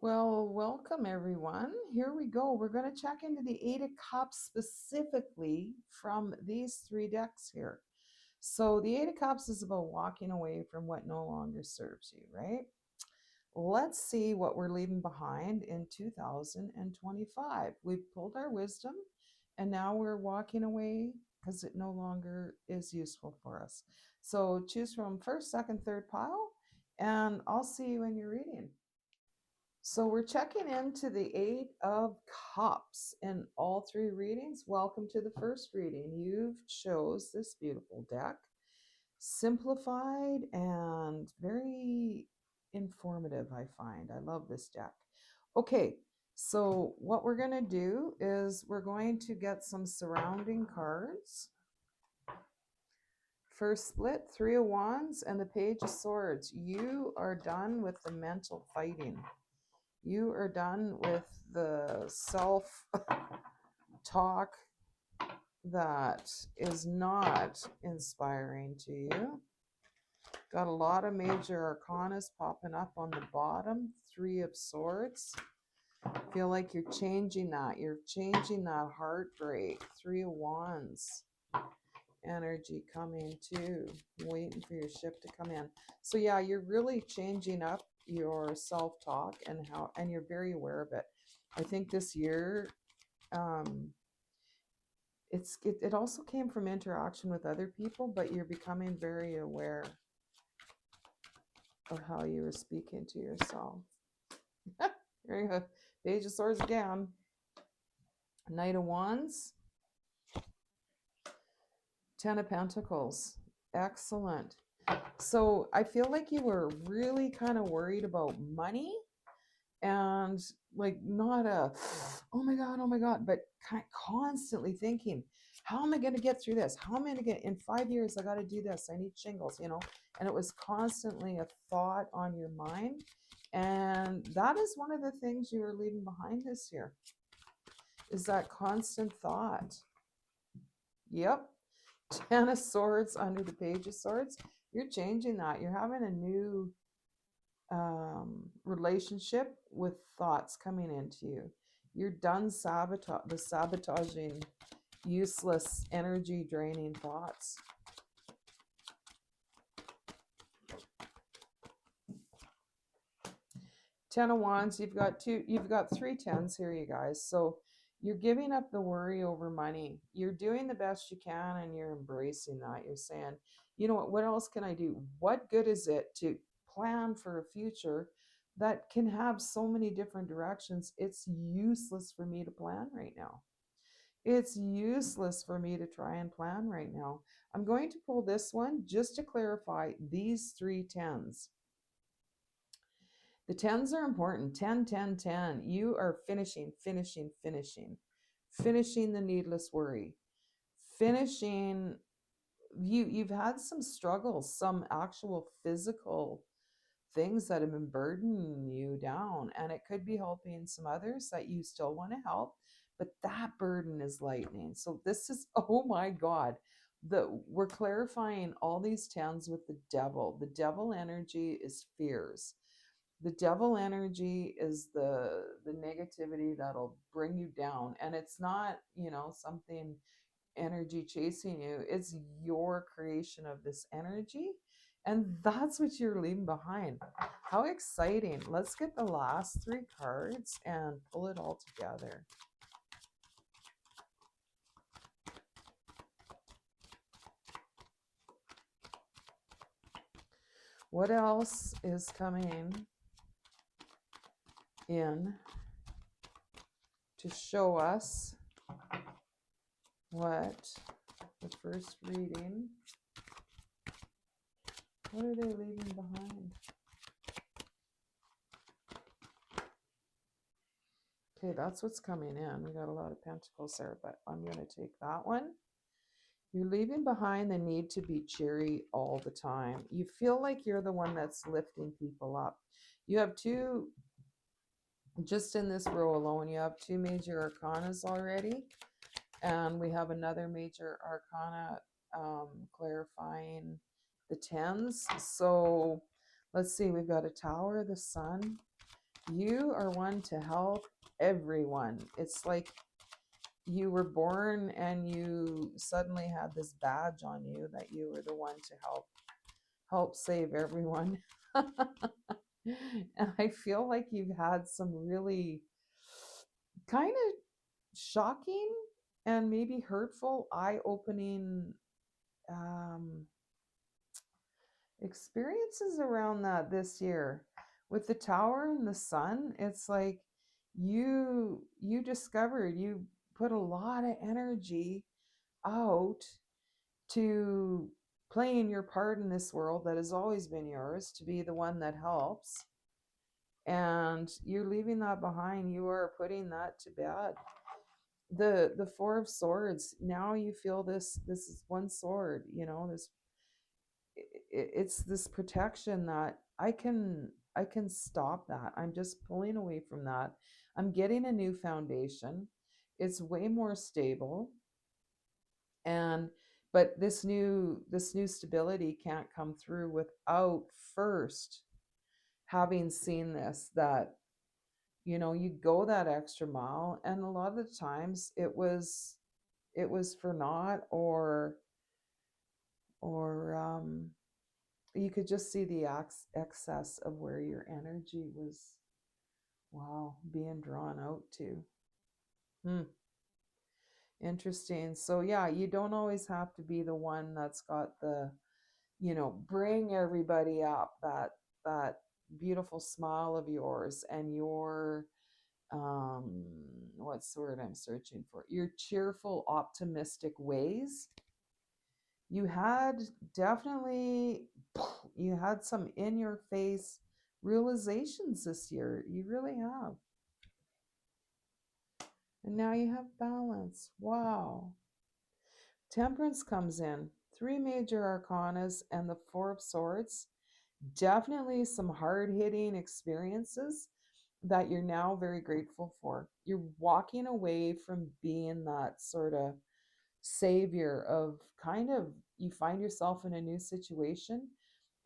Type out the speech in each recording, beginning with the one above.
Well, welcome everyone. Here we go. We're going to check into the Eight of Cups specifically from these three decks here. So, the Eight of Cups is about walking away from what no longer serves you, right? Let's see what we're leaving behind in 2025. We've pulled our wisdom and now we're walking away because it no longer is useful for us. So, choose from first, second, third pile, and I'll see you in your reading. So we're checking into the Eight of Cups in all three readings. Welcome to the first reading. You've chose this beautiful deck, simplified and very informative, I find. I love this deck. Okay, so what we're going to do is we're going to get some surrounding cards. First split, Three of Wands and the Page of Swords. You are done with the mental fighting. You are done with the self talk that is not inspiring to you. Got a lot of major arcanas popping up on the bottom. Three of Swords. Feel like you're changing that. You're changing that heartbreak. Three of Wands. Energy coming too. Waiting for your ship to come in. So yeah, you're really changing up your self-talk and you're very aware of it. I think this year it also came from interaction with other people, but you're becoming very aware of how you were speaking to yourself. There you go. Page of Swords again. Knight of Wands. Ten of Pentacles. Excellent. So I feel like you were really kind of worried about money and like not oh my god, but constantly thinking, how am I going to get through this? How am I going to get in 5 years? I got to do this. I need shingles, and it was constantly a thought on your mind. And that is one of the things you are leaving behind this year is that constant thought. Yep. Ten of Swords under the Page of Swords. You're changing that. You're having a new relationship with thoughts coming into you. You're done sabotaging useless energy draining thoughts. Ten of Wands. You've got three tens here, you guys. So you're giving up the worry over money. You're doing the best you can and you're embracing that. You're saying, you know what else can I do? What good is it to plan for a future that can have so many different directions? It's useless for me to plan right now. It's useless for me to try and plan right now. I'm going to pull this one just to clarify these three tens. The tens are important. 10, 10, 10. You are finishing the needless worry. Finishing, you've had some struggles, some actual physical things that have been burdening you down, and it could be helping some others that you still want to help, but that burden is lightening. So this is, oh my god, we're clarifying all these tens with the devil. The devil energy is fears. The devil energy is the negativity that'll bring you down, and it's not, something energy chasing you. It's your creation of this energy, and that's what you're leaving behind. How exciting. Let's get the last three cards and pull it all together. What else is coming in to show us what the first reading, what are they leaving behind? Okay, that's what's coming in. We got a lot of pentacles there, but I'm going to take that one. You're leaving behind the need to be cheery all the time. You feel like you're the one that's lifting people up. You have two, just in this row alone, you have two major arcanas already. And we have another major arcana clarifying the tens. So let's see, we've got a Tower, the Sun, You are one to help everyone. It's like you were born and you suddenly had this badge on you that you were the one to help save everyone. And I feel like you've had some really kind of shocking and maybe hurtful, eye-opening um, experiences around that this year. With the tower and the sun, it's like you discovered, you put a lot of energy out to playing your part in this world that has always been yours, to be the one that helps, and you're leaving that behind. You are putting that to bed. The Four of Swords, now you feel this is one sword, this, it's this protection that I can stop that. I'm just pulling away from that. I'm getting a new foundation. It's way more stable. And but this new stability can't come through without first having seen this, that you go that extra mile, and a lot of the times it was for naught, or you could just see the excess of where your energy was, wow, being drawn out to. Hmm. Interesting. So yeah, you don't always have to be the one that's got the, bring everybody up, that beautiful smile of yours, and your what's the word I'm searching for? Your cheerful, optimistic ways. You had definitely, you had some in your face realizations this year. You really have. And now you have balance. Wow. Temperance comes in. Three major arcanas and the Four of Swords. Definitely some hard hitting experiences that you're now very grateful for. You're walking away from being that sort of savior of, kind of, you find yourself in a new situation,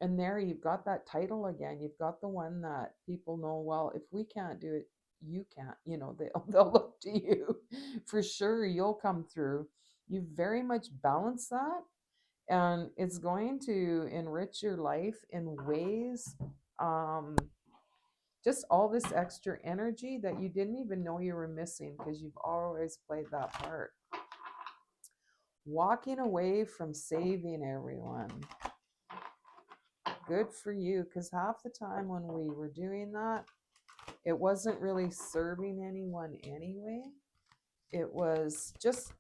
and there you've got that title again. You've got the one that people know, well, if we can't do it, you can't, they'll look to you. For sure, you'll come through. You very much balance that, and it's going to enrich your life in ways, um just all this extra energy that you didn't even know you were missing, because you've always played that part. Walking away from saving everyone. Good for you, because half the time when we were doing that, it wasn't really serving anyone anyway. It was just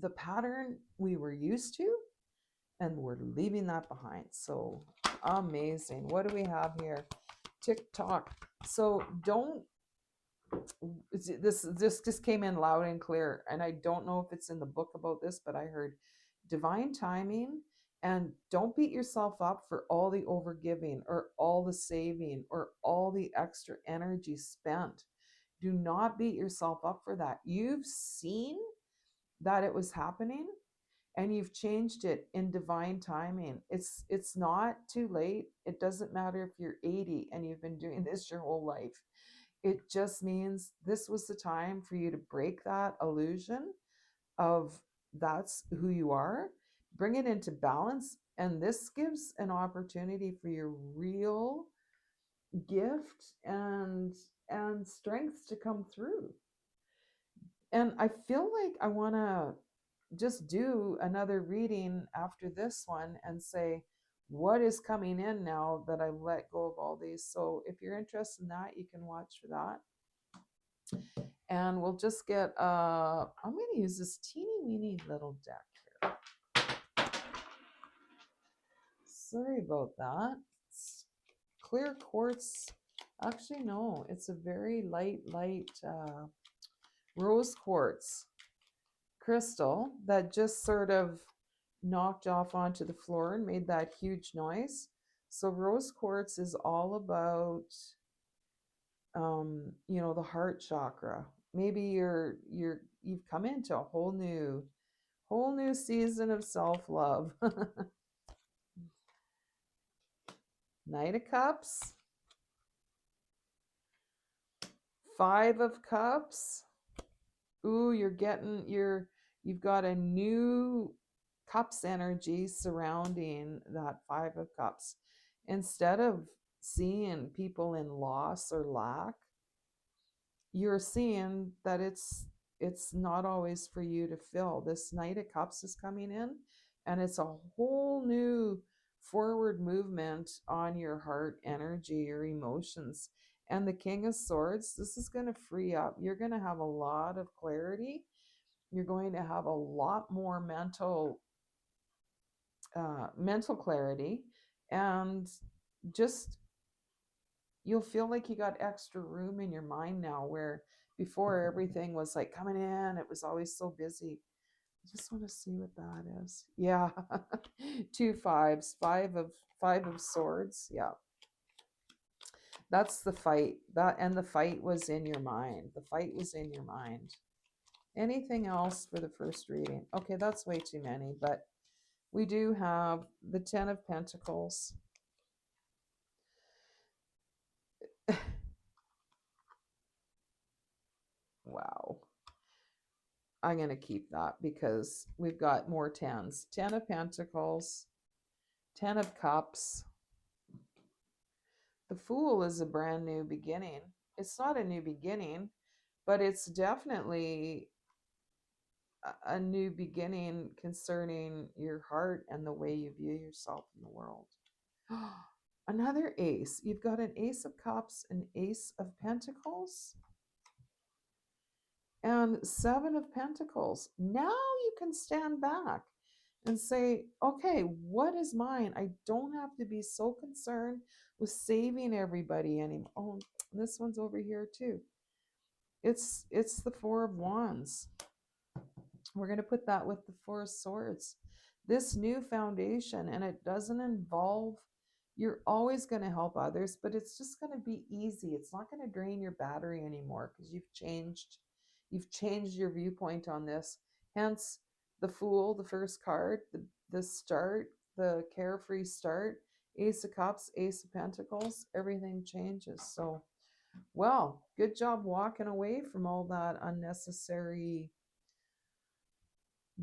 the pattern we were used to, and we're leaving that behind. So amazing. What do we have here? TikTok. So don't, this just came in loud and clear, and I don't know if it's in the book about this, but I heard divine timing. And don't beat yourself up for all the overgiving or all the saving or all the extra energy spent. Do not beat yourself up for that. You've seen that it was happening, and you've changed it in divine timing. It's not too late. It doesn't matter if you're 80 and you've been doing this your whole life. It just means this was the time for you to break that illusion of that's who you are, bring it into balance, and this gives an opportunity for your real gift and strengths to come through. And I feel like I want to just do another reading after this one and say what is coming in now that I let go of all these. So if you're interested in that, you can watch for that. And we'll just get I'm going to use this teeny weeny little deck here. Sorry about that. It's clear quartz. Actually, no, it's a very light rose quartz crystal that just sort of knocked off onto the floor and made that huge noise. So rose quartz is all about the heart chakra. Maybe you've come into a whole new season of self-love. Knight of Cups. Five of Cups. Ooh, you've got a new cups energy surrounding that Five of Cups. Instead of seeing people in loss or lack, you're seeing that it's not always for you to fill. This Knight of Cups is coming in, and it's a whole new forward movement on your heart energy, your emotions. And the King of Swords, this is going to free up. You're going to have a lot of clarity. You're going to have a lot more mental clarity, and just you'll feel like you got extra room in your mind now, where before everything was like coming in, it was always so busy. I just want to see what that is. Yeah. Two fives, five of swords. Yeah. That's the fight. And the fight was in your mind. The fight was in your mind. Anything else for the first reading? Okay, that's way too many, but we do have the 10 of Pentacles. Wow. I'm going to keep that because we've got more tens. 10 of Pentacles, 10 of Cups. The Fool is a brand new beginning. It's not a new beginning, but it's definitely a new beginning concerning your heart and the way you view yourself in the world. Another ace. You've got an Ace of Cups, an Ace of Pentacles, and Seven of Pentacles. Now you can stand back and say, okay, what is mine? I don't have to be so concerned with saving everybody anymore. Oh, this one's over here too. It's the Four of Wands. We're going to put that with the Four of Swords. This new foundation, and it doesn't involve, you're always going to help others, but it's just going to be easy. It's not going to drain your battery anymore because you've changed your viewpoint on this. Hence the Fool, the first card, the start, the carefree start, Ace of Cups, Ace of Pentacles, everything changes. So, well, good job walking away from all that unnecessary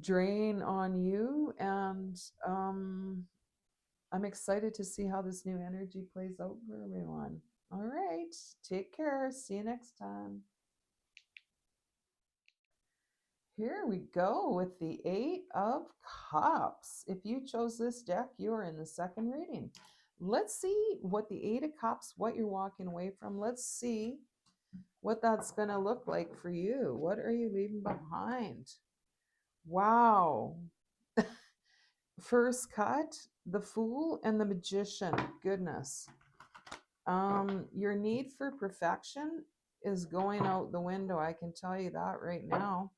drain on you. And I'm excited to see how this new energy plays out for everyone. All right, take care. See you next time. Here we go with the Eight of Cups. If you chose this deck, you're in the second reading. Let's see what the Eight of Cups, what you're walking away from. Let's see what that's going to look like for you. What are you leaving behind? Wow. First cut, the Fool and the Magician. Goodness. Your need for perfection is going out the window. I can tell you that right now.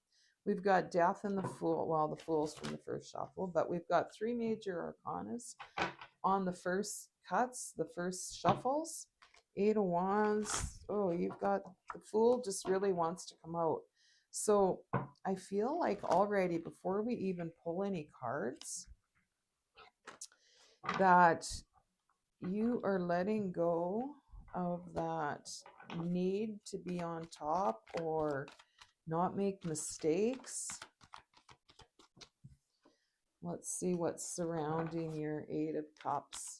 We've got Death and the Fool. Well, the Fool's from the first shuffle, but we've got three major arcanas on the first cuts, the first shuffles. Eight of Wands. Oh, you've got the Fool just really wants to come out. So I feel like already before we even pull any cards, that you are letting go of that need to be on top or not make mistakes. Let's see what's surrounding your Eight of Cups.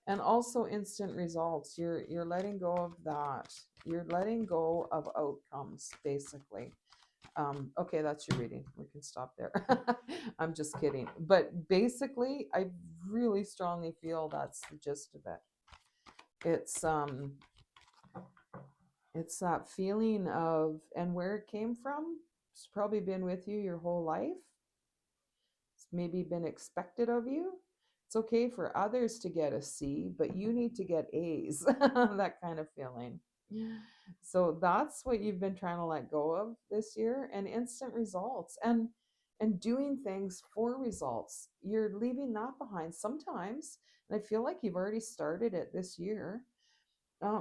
And also instant results. You're letting go of that. You're letting go of outcomes, basically. Okay, that's your reading. We can stop there. I'm just kidding. But basically, I really strongly feel that's the gist of it. It's that feeling of, and where it came from, it's probably been with you your whole life. It's maybe been expected of you. It's okay for others to get a C, but you need to get A's. That kind of feeling. So that's what you've been trying to let go of this year, and instant results and doing things for results. You're leaving that behind sometimes, and I feel like you've already started it this year.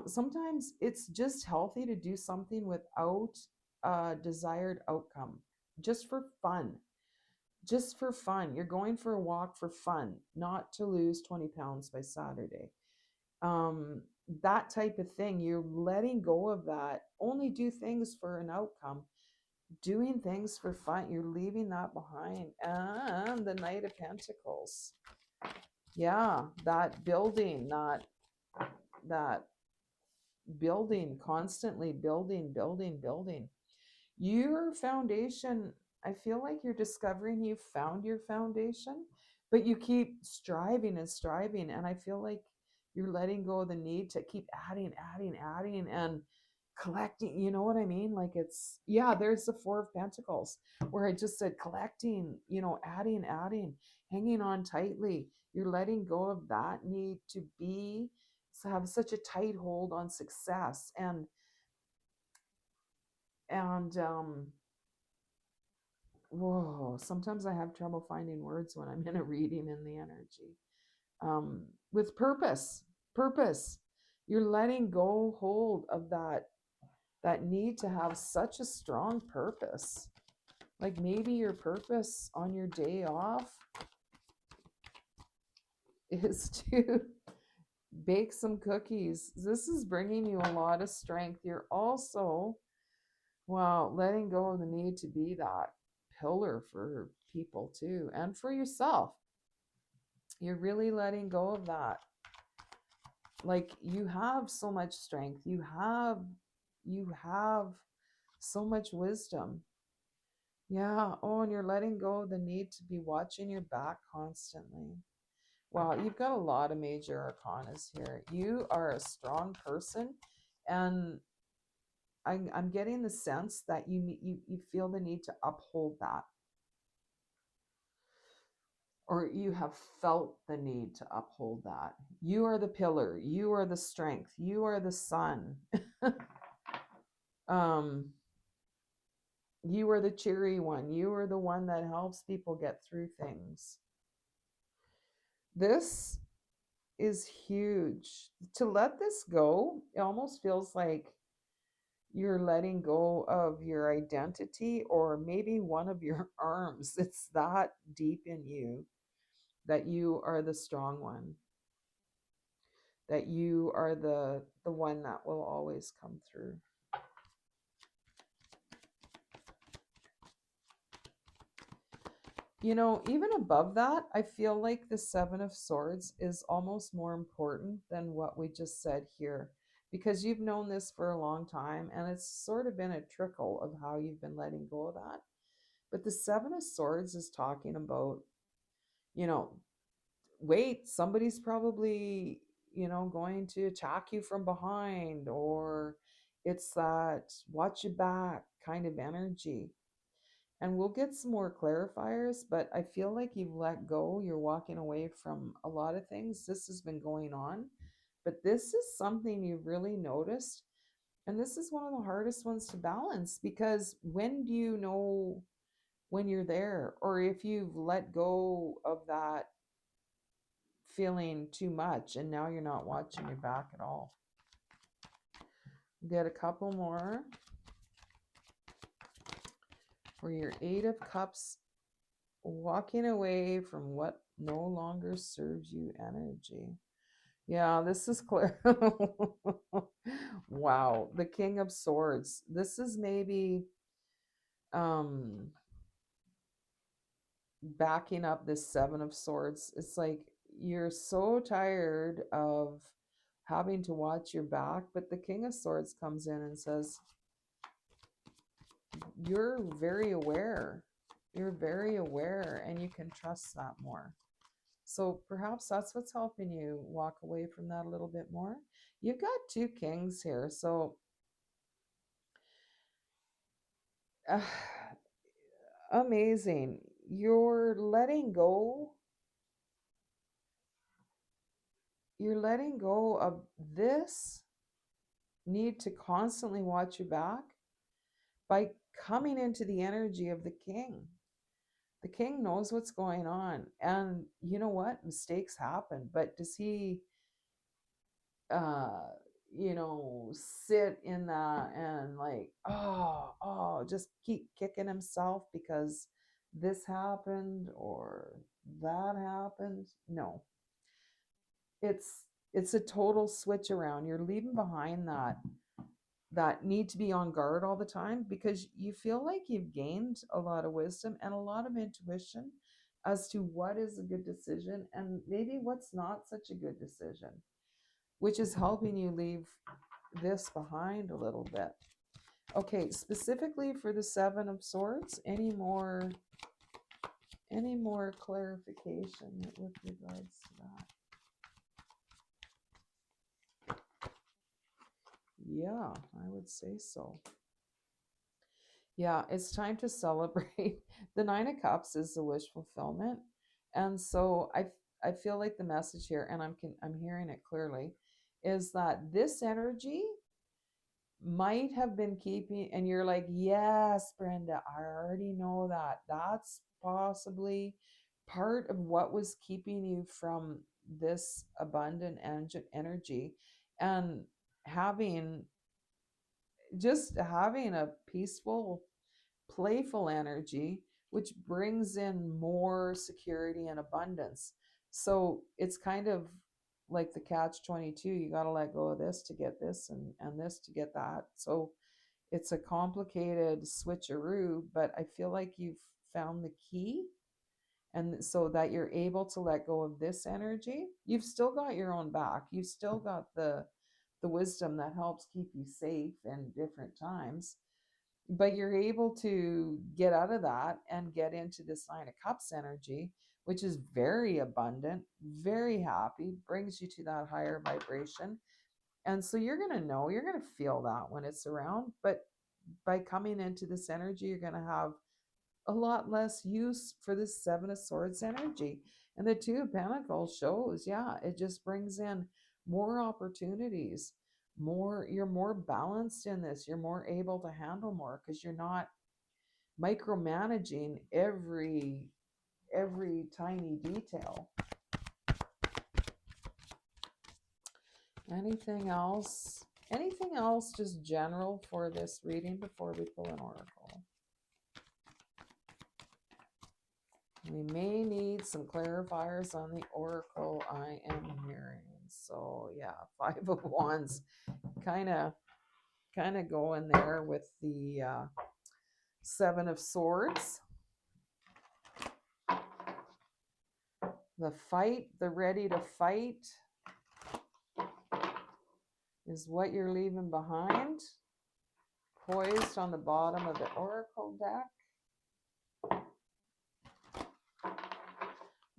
Sometimes it's just healthy to do something without a desired outcome, just for fun. Just for fun. You're going for a walk for fun, not to lose 20 pounds by Saturday. that type of thing. You're letting go of that. Only do things for an outcome. Doing things for fun. You're leaving that behind. And the Knight of Pentacles. Yeah, that building, that building, constantly building. Your foundation, I feel like you're discovering you've found your foundation, but you keep striving and striving. And I feel like you're letting go of the need to keep adding and collecting. You know what I mean? Like it's, yeah, there's the Four of Pentacles where I just said collecting, adding, hanging on tightly. You're letting go of that need to have such a tight hold on success and whoa, sometimes I have trouble finding words when I'm in a reading in the energy. With purpose. You're letting go hold of that need to have such a strong purpose. Like maybe your purpose on your day off is to bake some cookies. This is bringing you a lot of strength. You're also, well, letting go of the need to be that pillar for people too, and for yourself. You're really letting go of that. Like you have so much strength. You have so much wisdom. Yeah. Oh, and you're letting go of the need to be watching your back constantly. Wow, you've got a lot of major arcanas here. You are a strong person, and I'm getting the sense that you feel the need to uphold that, or you have felt the need to uphold that. You are the pillar. You are the strength. You are the sun. um, you are the cheery one. You are the one that helps people get through things. This is huge. To let this go, it almost feels like you're letting go of your identity or maybe one of your arms. It's that deep in you that you are the strong one, that you are the one that will always come through. Even above that, I feel like the Seven of Swords is almost more important than what we just said here, because you've known this for a long time and it's sort of been a trickle of how you've been letting go of that. But the Seven of Swords is talking about, you know, wait, somebody's probably, going to attack you from behind, or it's that watch your back kind of energy. And we'll get some more clarifiers, but I feel like you've let go. You're walking away from a lot of things. This has been going on, but this is something you've really noticed. And this is one of the hardest ones to balance, because when do you know when you're there, or if you've let go of that feeling too much and now you're not watching your back at all? Get a couple more for your Eight of Cups, walking away from what no longer serves you energy. Yeah, this is clear. Wow, the King of Swords. This is maybe backing up this Seven of Swords. It's like you're so tired of having to watch your back, but the King of Swords comes in and says, you're very aware. You're very aware, and you can trust that more. So perhaps that's what's helping you walk away from that a little bit more. You've got two kings here. So amazing. You're letting go. You're letting go of this need to constantly watch your back by coming into the energy of the king. The king knows what's going on. And you know what? Mistakes happen. But does he sit in that and like, just keep kicking himself because this happened or that happened? No. It's It's a total switch around. You're leaving behind that need to be on guard all the time because you feel like you've gained a lot of wisdom and a lot of intuition as to what is a good decision and maybe what's not such a good decision, which is helping you leave this behind a little bit. Okay, specifically for the Seven of Swords, any more clarification with regards to that? Yeah, I would say so. Yeah, it's time to celebrate. The Nine of Cups is the wish fulfillment. And so I feel like the message here, and I'm hearing it clearly, is that this energy might have been keeping, and you're like, yes, Brenda, I already know that. That's possibly part of what was keeping you from this abundant energy and having having a peaceful, playful energy, which brings in more security and abundance. So it's kind of like the catch 22. You got to let go of this to get this and this to get that. So it's a complicated switcheroo, but I feel like you've found the key. And so that you're able to let go of this energy, you've still got your own back. You've still got the wisdom that helps keep you safe in different times, but you're able to get out of that and get into this Nine of Cups energy, which is very abundant, very happy, brings you to that higher vibration. And so you're going to know, you're going to feel that when it's around. But by coming into this energy, you're going to have a lot less use for this Seven of Swords energy. And the Two of Pentacles shows, yeah, it just brings in more opportunities. You're more balanced in this. You're more able to handle more because you're not micromanaging every tiny detail. Anything else? Anything else just general for this reading before we pull an oracle? We may need some clarifiers on the oracle I am hearing. So yeah, Five of Wands kind of going there with the Seven of Swords. The fight, the ready to fight is what you're leaving behind. Poised on the bottom of the oracle deck.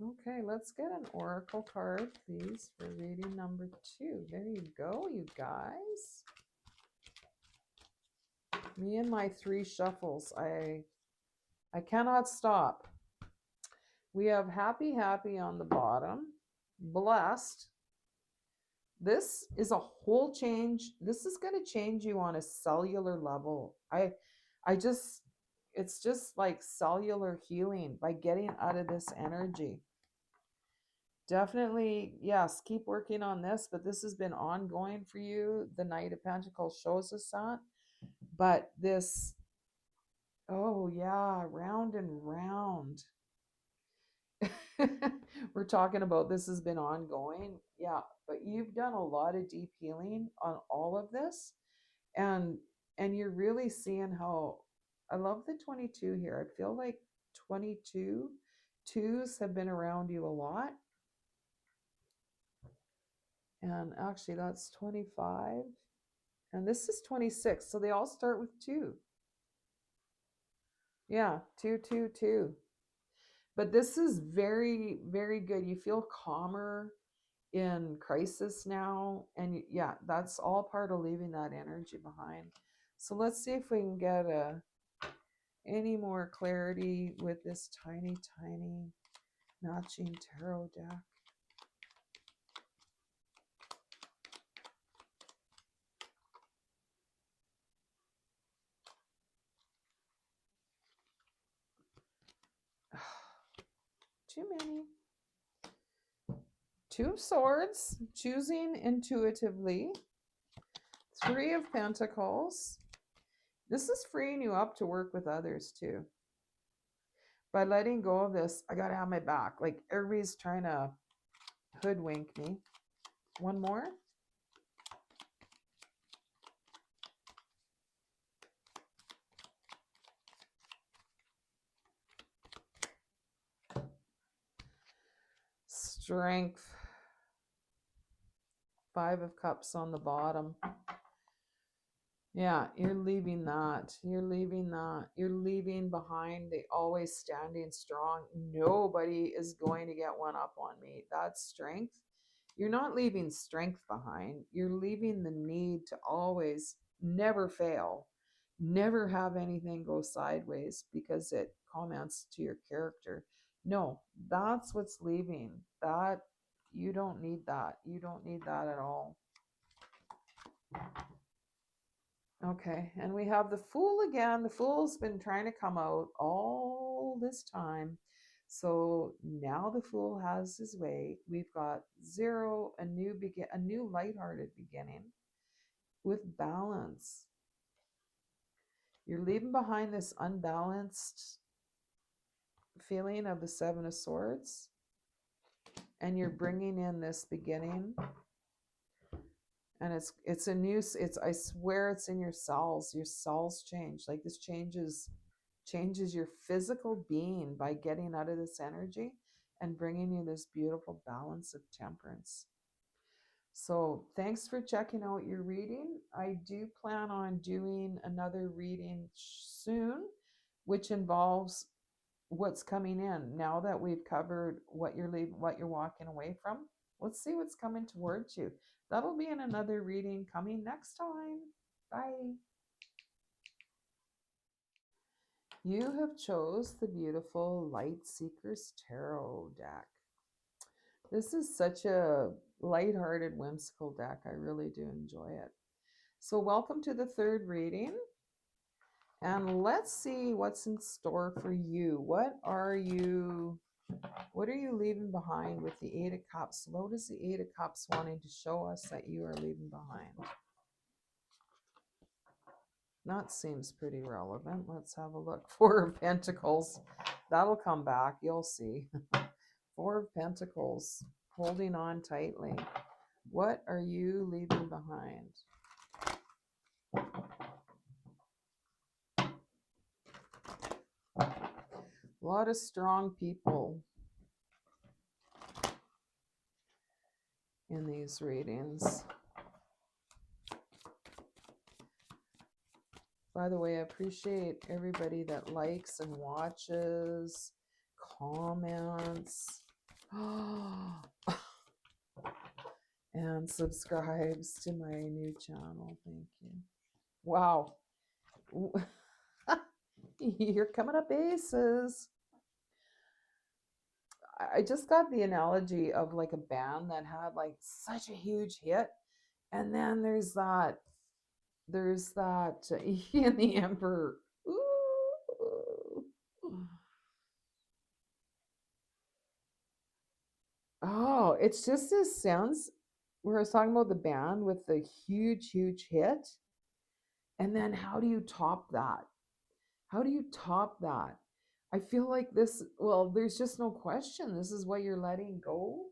Okay, let's get an oracle card, please, for reading number 2. There you go, you guys. Me and my 3 shuffles. I cannot stop. We have happy, happy on the bottom. Blessed. This is a whole change. This is going to change you on a cellular level. It's just like cellular healing by getting out of this energy. Definitely, yes, keep working on this, but this has been ongoing for you. The Knight of Pentacles shows us that. But this, oh yeah, round and round. We're talking about this has been ongoing. Yeah, but you've done a lot of deep healing on all of this. And you're really seeing how I love the 22 here. I feel like 22 twos have been around you a lot. And actually that's 25. And this is 26. So they all start with 2. Yeah, 2, 2, 2. But this is very, very good. You feel calmer in crisis now. And yeah, that's all part of leaving that energy behind. So let's see if we can get any more clarity with this tiny, tiny matching tarot deck. Too many. 2 of Swords, choosing intuitively. 3 of Pentacles. This is freeing you up to work with others too. By letting go of this, I gotta have my back. Like everybody's trying to hoodwink me. One more. Strength. Five of Cups on the bottom. Yeah, you're leaving that. You're leaving that. You're leaving behind the always standing strong. Nobody is going to get one up on me. That's strength. You're not leaving strength behind. You're leaving the need to always never fail, never have anything go sideways because it comments to your character. No, that's what's leaving. That you don't need that. You don't need that at all. Okay, and we have the Fool again. The Fool's been trying to come out all this time. So now the Fool has his way. We've got 0, a new lighthearted beginning with balance. You're leaving behind this unbalanced feeling of the 7 of Swords, and you're bringing in this beginning. And it's a new, I swear it's in your cells. Your cells change. Like this changes your physical being by getting out of this energy and bringing you this beautiful balance of temperance. So thanks for checking out your reading. I do plan on doing another reading soon, which involves what's coming in. Now that we've covered what you're walking away from, let's see what's coming towards you. That'll be in another reading coming next time. Bye. You have chose the beautiful Light Seekers Tarot deck. This is such a lighthearted, whimsical deck. I really do enjoy it. So welcome to the third reading. And let's see what's in store for you. What are you leaving behind with the 8 of Cups? What is the 8 of Cups wanting to show us that you are leaving behind? That seems pretty relevant. Let's have a look. 4 of Pentacles. That'll come back. You'll see. 4 of Pentacles. Holding on tightly. What are you leaving behind? A lot of strong people in these readings. By the way, I appreciate everybody that likes and watches, comments, and subscribes to my new channel. Thank you. Wow. You're coming up aces. I just got the analogy of like a band that had like such a huge hit, and then there's that he and the Emperor. Ooh. Oh, it's just this sounds where I was talking about the band with the huge hit, and then how do you top that? How do you top that? I feel like this, well, there's just no question. This is what you're letting go.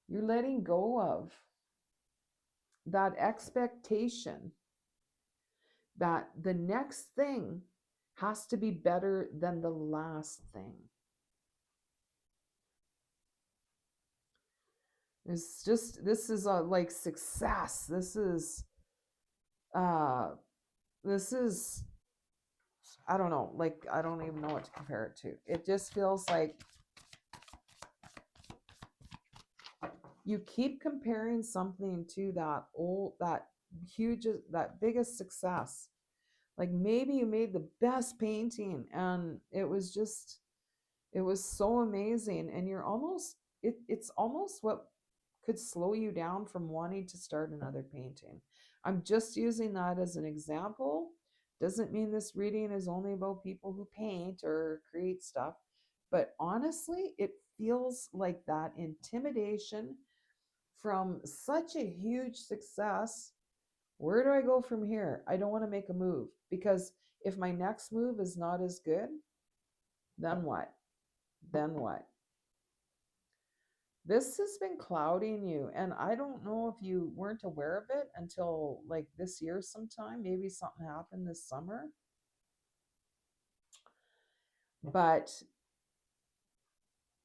You're letting go of that expectation that the next thing has to be better than the last thing. It's just, this is like success. This is, I don't know, like, I don't even know what to compare it to. It just feels like you keep comparing something to that biggest success. Like maybe you made the best painting and it was so amazing, and you're almost, it's almost what could slow you down from wanting to start another painting. I'm just using that as an example. Doesn't mean this reading is only about people who paint or create stuff, but honestly, it feels like that intimidation from such a huge success. Where do I go from here? I don't want to make a move, because if my next move is not as good, then what? Then what? This has been clouding you, and I don't know if you weren't aware of it until like this year sometime. Maybe something happened this summer, but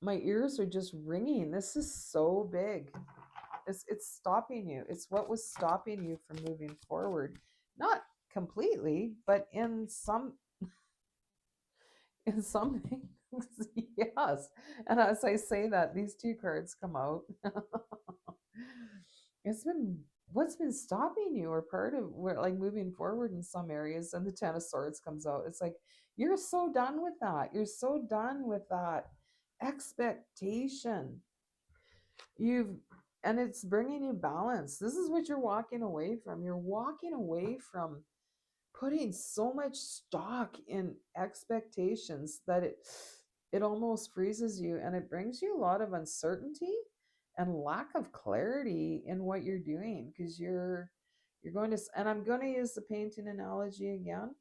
my ears are just ringing. This is so big. It's stopping you. It's what was stopping you from moving forward. Not completely, but in some things, yes. And as I say that, these two cards come out. It's been what's been stopping you, or part of where like moving forward in some areas, and the Ten of Swords comes out. It's like you're so done with that. You're so done with that expectation. You've and it's bringing you balance. This is what you're walking away from. You're walking away from putting so much stock in expectations that it almost freezes you, and it brings you a lot of uncertainty and lack of clarity in what you're doing, because you're going to, and I'm going to use the painting analogy again,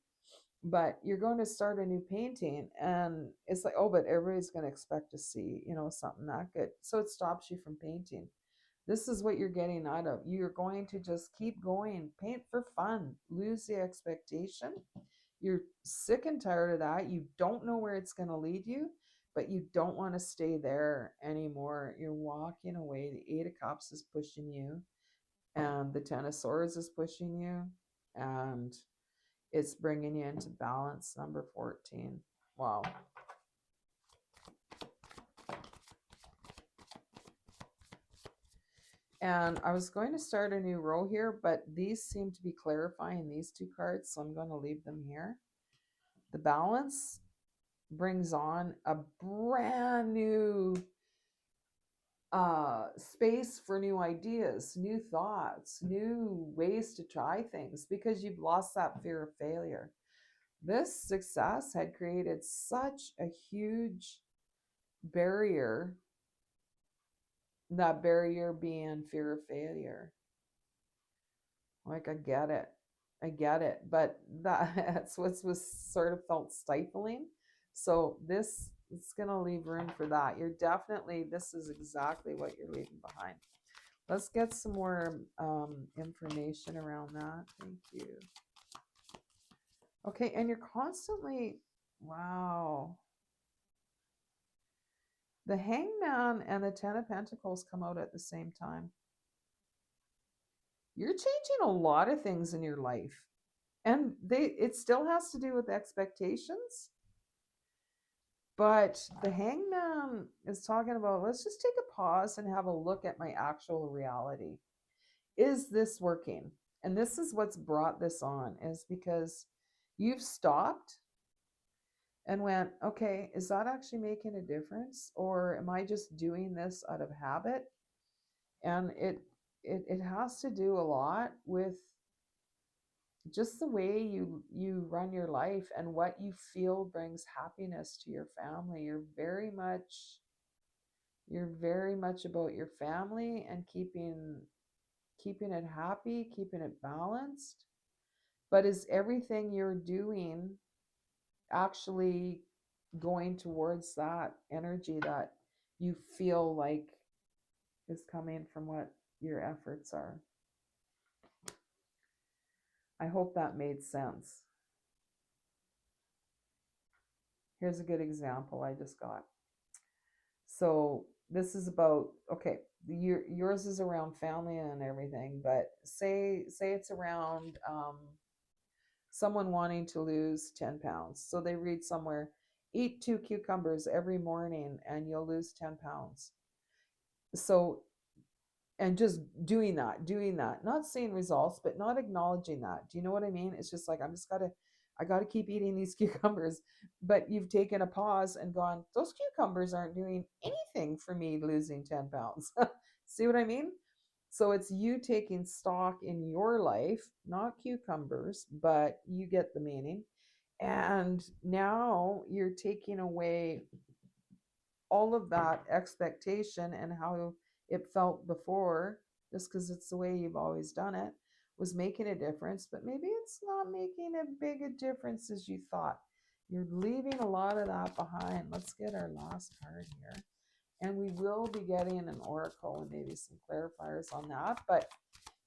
but you're going to start a new painting, and it's like, oh, but everybody's going to expect to see, something that good, so it stops you from painting. This is what you're getting out of. You're going to just keep going, paint for fun, lose the expectation. You're sick and tired of that. You don't know where it's going to lead you, but you don't want to stay there anymore. You're walking away. The Eight of Cups is pushing you, and the Ten of Swords is pushing you, and it's bringing you into balance, number 14. Wow. And I was going to start a new row here, but these seem to be clarifying these two cards, so I'm going to leave them here. The balance brings on a brand new space for new ideas, new thoughts, new ways to try things, because you've lost that fear of failure. This success had created such a huge barrier, that barrier being fear of failure. Like, I get it. I get it. But that's what was sort of felt stifling. So this it's going to leave room for that. You're definitely, this is exactly what you're leaving behind. Let's get some more information around that. Thank you. Okay, and you're constantly, wow. The Hangman and the Ten of Pentacles come out at the same time. You're changing a lot of things in your life. And it still has to do with expectations. But the Hangman is talking about, let's just take a pause and have a look at my actual reality. Is this working? And this is what's brought this on, is because you've stopped and went, okay, is that actually making a difference? Or am I just doing this out of habit? And it has to do a lot with just the way you run your life and what you feel brings happiness to your family. You're very much about your family and keeping it happy, keeping it balanced. But is everything you're doing actually going towards that energy that you feel like is coming from what your efforts are? I hope that made sense. Here's a good example I just got. So this is about, okay, yours is around family and everything, but say it's around someone wanting to lose 10 pounds. So they read somewhere, eat 2 cucumbers every morning and you'll lose 10 pounds. So, and just doing that, not seeing results, but not acknowledging that. Do you know what I mean? It's just like, I got to keep eating these cucumbers. But you've taken a pause and gone, those cucumbers aren't doing anything for me losing 10 pounds. See what I mean? So it's you taking stock in your life, not cucumbers, but you get the meaning. And now you're taking away all of that expectation and how it felt before, just because it's the way you've always done it, was making a difference, but maybe it's not making as big a difference as you thought. You're leaving a lot of that behind. Let's get our last card here. And we will be getting an oracle and maybe some clarifiers on that. But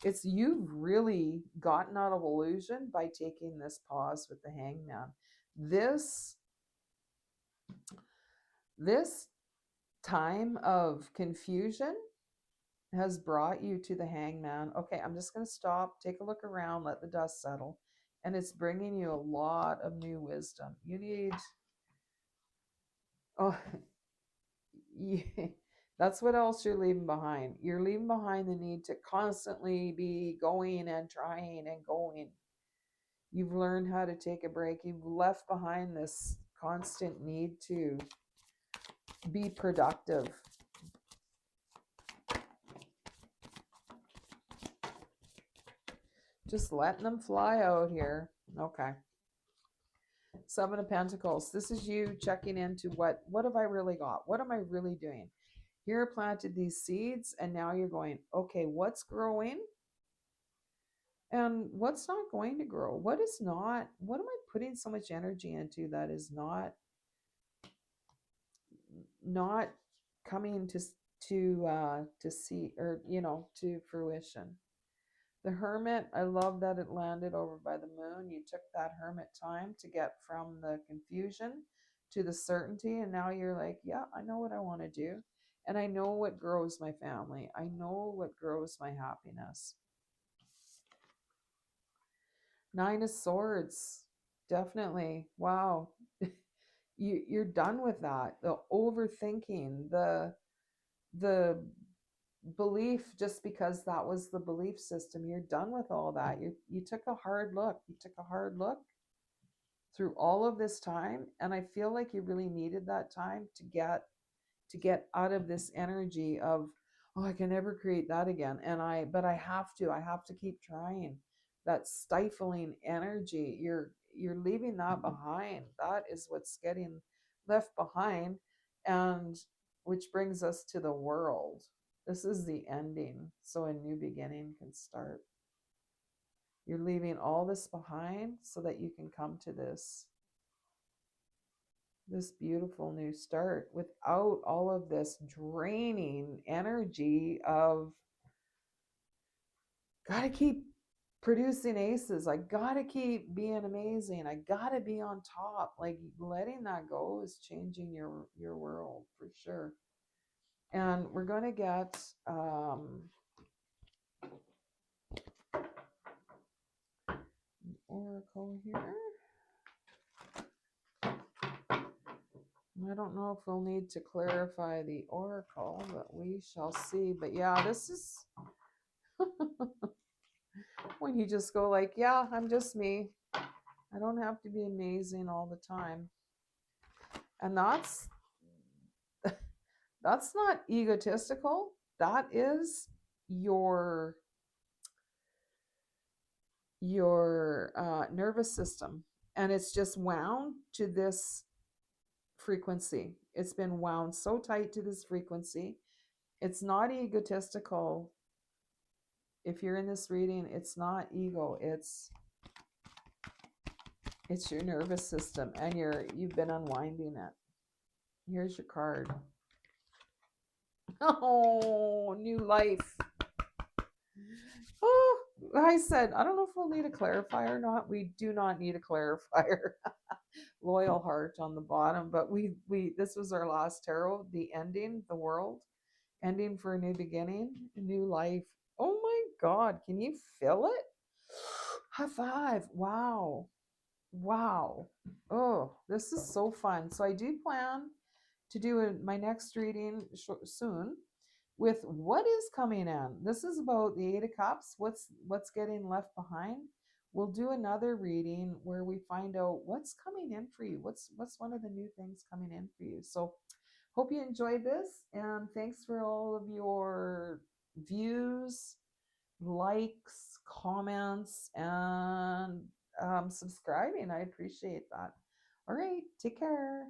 it's you've really gotten out of illusion by taking this pause with the hangman. This time of confusion has brought you to the hangman. Okay, I'm just going to stop, take a look around, let the dust settle. And it's bringing you a lot of new wisdom. You need, oh, that's what else you're leaving behind. You're leaving behind the need to constantly be going and trying and going. You've learned how to take a break. You've left behind this constant need to be productive. Just letting them fly out here. Okay. Seven of Pentacles. This is you checking into what have I really got? What am I really doing? Here planted these seeds, and now you're going, okay, what's growing and what's not going to grow? What am I putting so much energy into that is not coming to see, or to fruition? The Hermit, I love that it landed over by the moon. You took that Hermit time to get from the confusion to the certainty, and now you're like, yeah, I know what I want to do, and I know what grows my family. I know what grows my happiness. Nine of Swords, definitely. Wow. You're done with that. The overthinking, the belief just because that was the belief system. You're done with all that. You took a hard look. You took a hard look through all of this time, and I feel like you really needed that time to get out of this energy of, oh, I can never create that again, but I have to keep trying. That stifling energy, you're leaving that behind. That is what's getting left behind, and which brings us to the World. This is the ending, so a new beginning can start. You're leaving all this behind so that you can come to this beautiful new start without all of this draining energy of, gotta keep producing aces, I gotta keep being amazing, I gotta be on top. Like, letting that go is changing your world for sure. And we're going to get oracle here. I don't know if we'll need to clarify the oracle, but we shall see. But yeah, this is when you just go like, yeah, I'm just me. I don't have to be amazing all the time. And that's not egotistical. That is your nervous system, and it's just wound to this frequency. It's been wound so tight to this frequency. It's not egotistical. If you're in this reading, it's not ego. It's your nervous system, and you've been unwinding it. Here's your card. Oh, new life. Oh, I said, I don't know if we'll need a clarifier or not. We do not need a clarifier. Loyal heart on the bottom, but we this was our last tarot, the ending, the World, ending for a new beginning, a new life. Oh my God, can you feel it? High five. Wow. Oh, this is so fun. So I do plan to do my next reading soon with what is coming in. This is about the Eight of Cups. What's getting left behind. We'll do another reading where we find out what's coming in for you. What's one of the new things coming in for you. So hope you enjoyed this, and thanks for all of your views, likes, comments, and subscribing. I appreciate that. All right, take care.